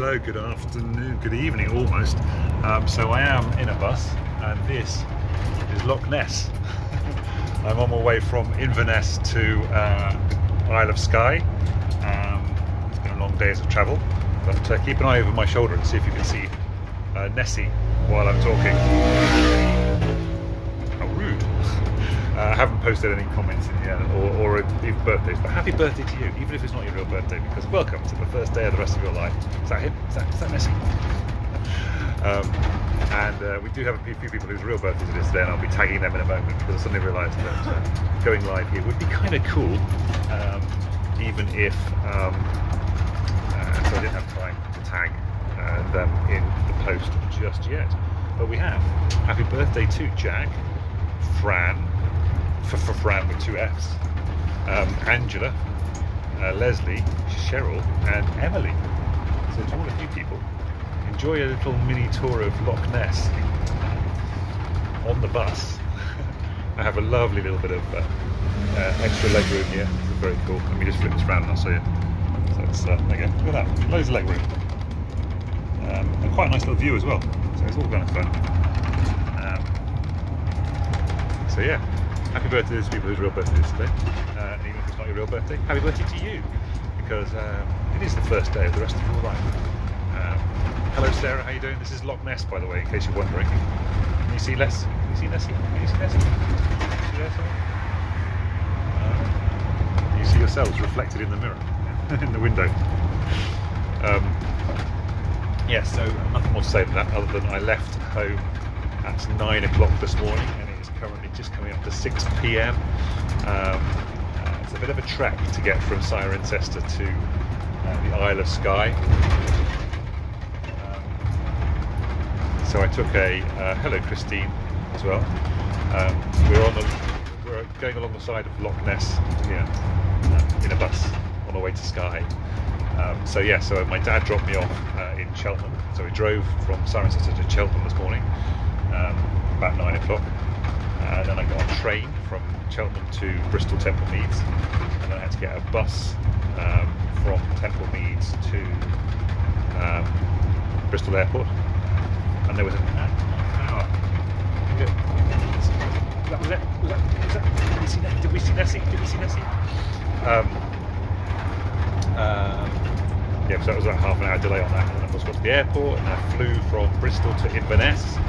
Hello, good afternoon, good evening almost. So I am in a bus and this is Loch Ness. I'm on my way from Inverness to Isle of Skye. It's been a long days of travel, but keep an eye over my shoulder and see if you can see Nessie while I'm talking. How rude. I haven't posted any comments in yet or even birthdays, but happy birthday to you, even if it's not your real birthday, because welcome to the first day of the rest of your life. Is that him? Is that Nessie? And we do have a few people whose real birthdays it is today, and I'll be tagging them in a moment because I suddenly realised that going live here would be kind of cool, even if so I didn't have time to tag them in the post just yet. But we have happy birthday to Jack, Ffran, Ffran with two F's, Angela, Lesley, Cheryl and Emily. So to all of you people, enjoy a little mini tour of Loch Ness on the bus. I have a lovely little bit of extra leg room here. This is very cool. Let me just flip this around and I'll show you. So it's, there you go, look at that, loads of leg room. And quite a nice little view as well, so it's all kind of fun. So yeah, happy birthday to those people whose real birthday is today. And even if it's not your real birthday, happy birthday to you, because it is the first day of the rest of your life. Hello Sarah, how you doing? This is Loch Ness, by the way, in case you're wondering. Can you see Les? Can you see Nessie? Can you see Nessie? See there, you see yourselves reflected in the mirror, in the window. Yeah, so nothing more to say than that, other than I left home at 9 o'clock this morning, and it is currently just coming up to 6 p.m. It's a bit of a trek to get from Cirencester to the Isle of Skye. So I took a hello Christine as well. We're going along the side of Loch Ness here in a bus on our way to Skye. So yeah, so my dad dropped me off in Cheltenham. So we drove from Cirencester to Cheltenham this morning, about 9 o'clock. Then I got on a train from Cheltenham to Bristol Temple Meads, and then I had to get a bus from Temple Meads to Bristol Airport. And there was an hour. That was it. Was that? Did we see Nessie? Did we see Nessie? Yeah, so that was about half an hour delay on that. And then of course got to the airport, and I flew from Bristol to Inverness, and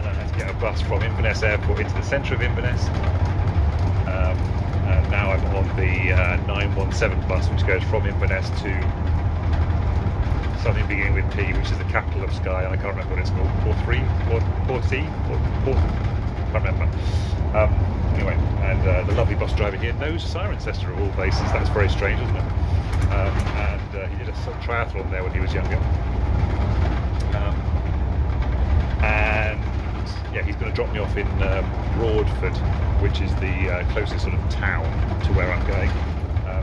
I had to get a bus from Inverness Airport into the centre of Inverness. And now I'm on the 917 bus, which goes from Inverness to something beginning with P, which is the capital of Skye. I can't remember what it's called. Portree? Portee? Port? Can't remember. Anyway, and the lovely bus driver here knows Cirencester of all places. That's very strange, isn't it? And he did a triathlon there when he was younger. And yeah, he's going to drop me off in Broadford, which is the closest sort of town to where I'm going.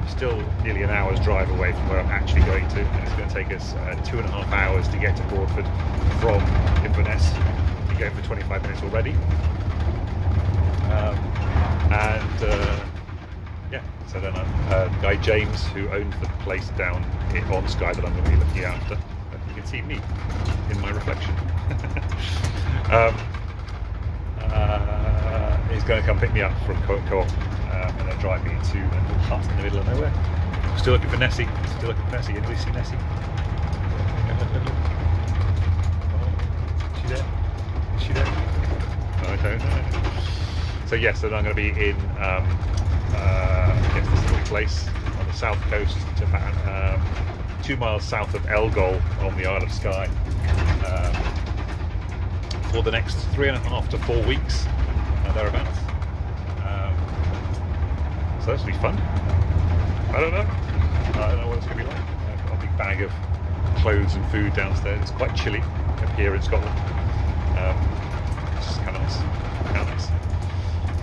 Still nearly an hour's drive away from where I'm actually going to, and it's going to take us 2.5 hours to get to Broadford from Inverness. We're going for 25 minutes already. Yeah, so then the guy James, who owns the place down on Skye that I'm going to be looking after, you can see me in my reflection. He's going to come pick me up from Co-op and then drive me to a little hut in the middle of nowhere. Still looking for Nessie. Still looking for Nessie. Anybody see Nessie? Is she there? Is she there? No, I don't know. So yes, then I'm going to be in this little place on the south coast, to about 2 miles south of Elgol on the Isle of Skye, for the next 3.5 to 4 weeks, thereabouts. So this will be fun. I don't know what it's going to be like. I've got a big bag of clothes and food downstairs. It's quite chilly up here in Scotland. It's just kind of nice.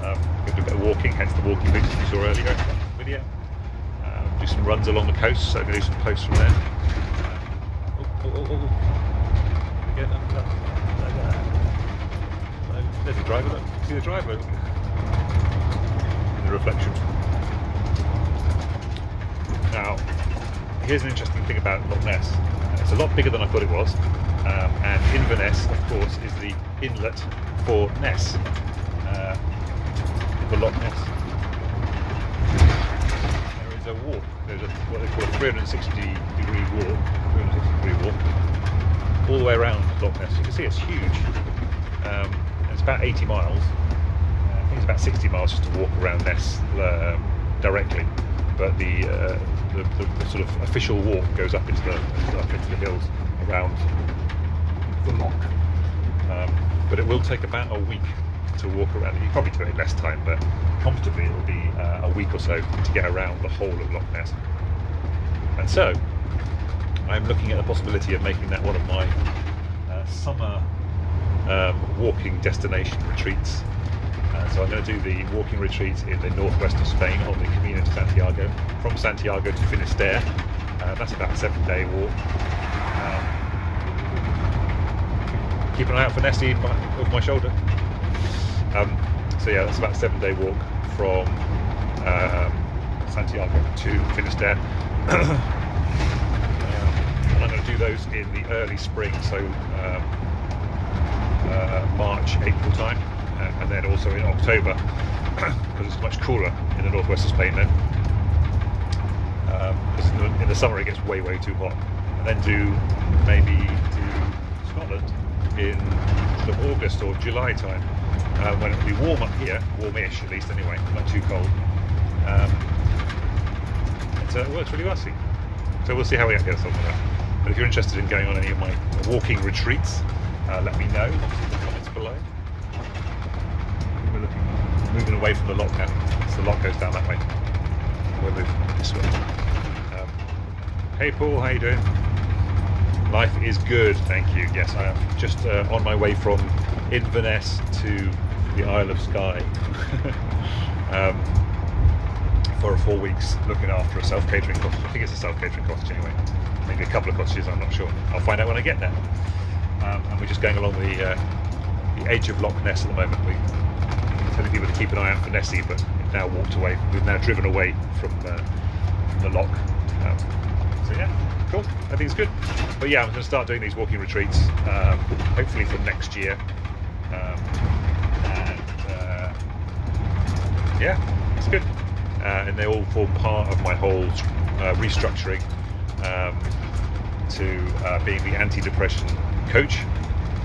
Going to do a bit of walking, hence the walking pictures you saw earlier in the video. Do some runs along the coast, so I'm going to do some posts from there. There's the driver, look. See the driver? In the reflection. Now, here's an interesting thing about Loch Ness. It's a lot bigger than I thought it was, and Inverness, of course, is the inlet for Ness, for Loch Ness. There is a walk. There's what they call a 360-degree walk, all the way around Loch Ness. You can see it's huge. It's about 80 miles. I think it's about 60 miles just to walk around Ness directly. But the sort of official walk goes up into the hills around the loch. But it will take about a week to walk around. You probably do it in less time, but comfortably it will be a week or so to get around the whole of Loch Ness. And so I'm looking at the possibility of making that one of my summer walking destination retreats. So I'm going to do the walking retreat in the northwest of Spain on the Camino de Santiago, from Santiago to Finisterre. That's about a 7-day walk. Keep an eye out for Nessie over my shoulder. So yeah, that's about a 7-day walk from Santiago to Finisterre. I'm going to do those in the early spring, so March, April time. And then also in October, because it's much cooler in the northwest of Spain then. Because in the summer it gets way too hot. And then maybe do Scotland in sort of August or July time, when it'll be warm up here, warmish at least anyway, not too cold. It works really well. So we'll see how we get on with that. But if you're interested in going on any of my walking retreats, let me know in the comments below. We're moving away from the loch now, so the loch goes down that way. We're moving this way. Hey Paul, how you doing? Life is good, thank you. Yes, I am just on my way from Inverness to the Isle of Skye for 4 weeks, looking after a self-catering cottage. I think it's a self-catering cottage anyway. Maybe a couple of cottages, I'm not sure. I'll find out when I get there. And we're just going along the edge of Loch Ness at the moment. We're telling people to keep an eye out for Nessie, but we've now walked away. We've now driven away from the loch. So yeah, cool. Everything's good. But yeah, I'm going to start doing these walking retreats, hopefully for next year. Yeah, it's good. And they all form part of my whole restructuring to being the anti-depression coach.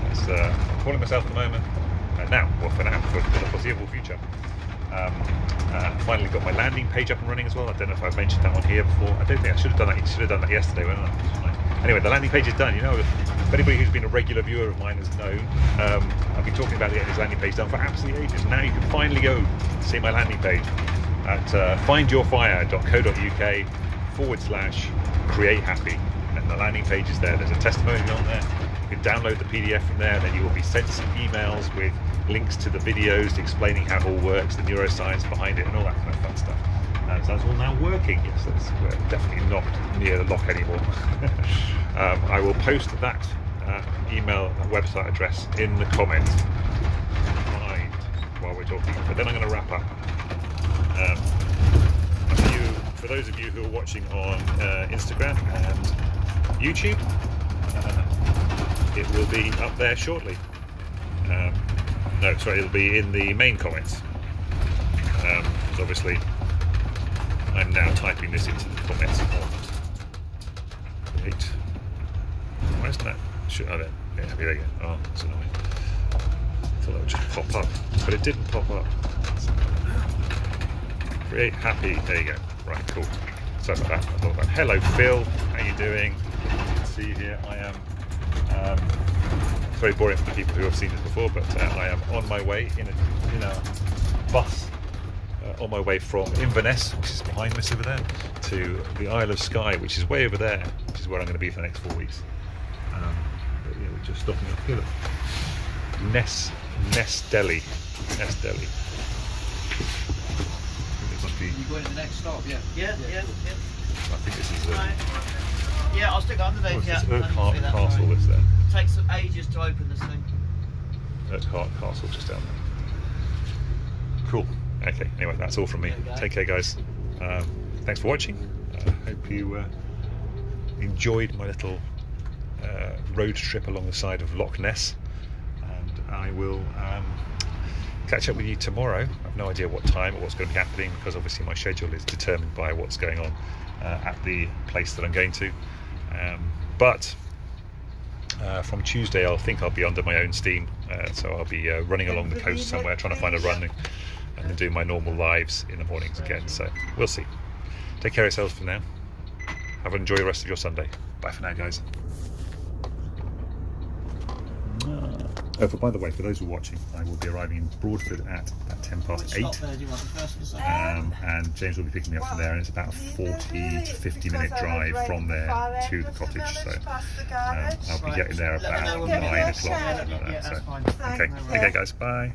That's what I'm calling myself at the moment. For the foreseeable future. Finally got my landing page up and running as well. I don't know if I've mentioned that on here before. I don't think I should have done that. You should have done that yesterday, wasn't I? Anyway, the landing page is done. You know, if anybody who's been a regular viewer of mine has known, I've been talking about getting this landing page done for absolutely ages. Now you can finally go see my landing page at findyourfire.co.uk/create happy, and the landing page is there. There's a testimonial on there. You can download the PDF from there, and then you will be sent some emails with links to the videos explaining how it all works, the neuroscience behind it, and all that kind of fun stuff. So that's all now working. Yes, we're definitely not near the loch anymore. I will post that email website address in the comments while we're talking. But then I'm going to wrap up. For those of you who are watching on Instagram and YouTube, it will be up there shortly. No, sorry, it'll be in the main comments. Because obviously I'm now typing this into the comments. Great. Why isn't that? Oh, there. Yeah, there you go. Oh, that's annoying. I thought that would just pop up, but it didn't pop up. Create happy. There you go. Right, cool. Sorry about that. I thought about. Hello, Phil. How you doing? Good to see you here. I am. It's very boring for the people who have seen this before, but I am on my way in a bus on my way from Inverness, which is behind us over there, to the Isle of Skye, which is way over there, which is where I'm going to be for the next 4 weeks. But yeah, we're just stopping up here. Nessie. You going to the next stop? Yeah. Yeah. I think this is Yeah, I'll stick it underneath. It's Urquhart Castle that's there. It takes ages to open this thing. Urquhart Castle just down there. Cool. Okay, anyway, that's all from me. Take care, guys. Thanks for watching. I hope you enjoyed my little road trip along the side of Loch Ness, and I will catch up with you tomorrow. I have no idea what time or what's going to be happening, because obviously my schedule is determined by what's going on at the place that I'm going to. But from Tuesday I'll be under my own steam, so I'll be running along the coast somewhere, trying to find a run, and then doing my normal lives in the mornings again. So we'll see. Take care of yourselves for now. Have an enjoy the rest of your Sunday. Bye for now, guys. Oh, by the way, for those who are watching, I will be arriving in Broadford at about 8:10. And James will be picking me up from there, and it's about a 40 to 50 minute drive from there to the cottage. So I'll be getting there about 9 o'clock. Something like that. So, okay, guys, bye.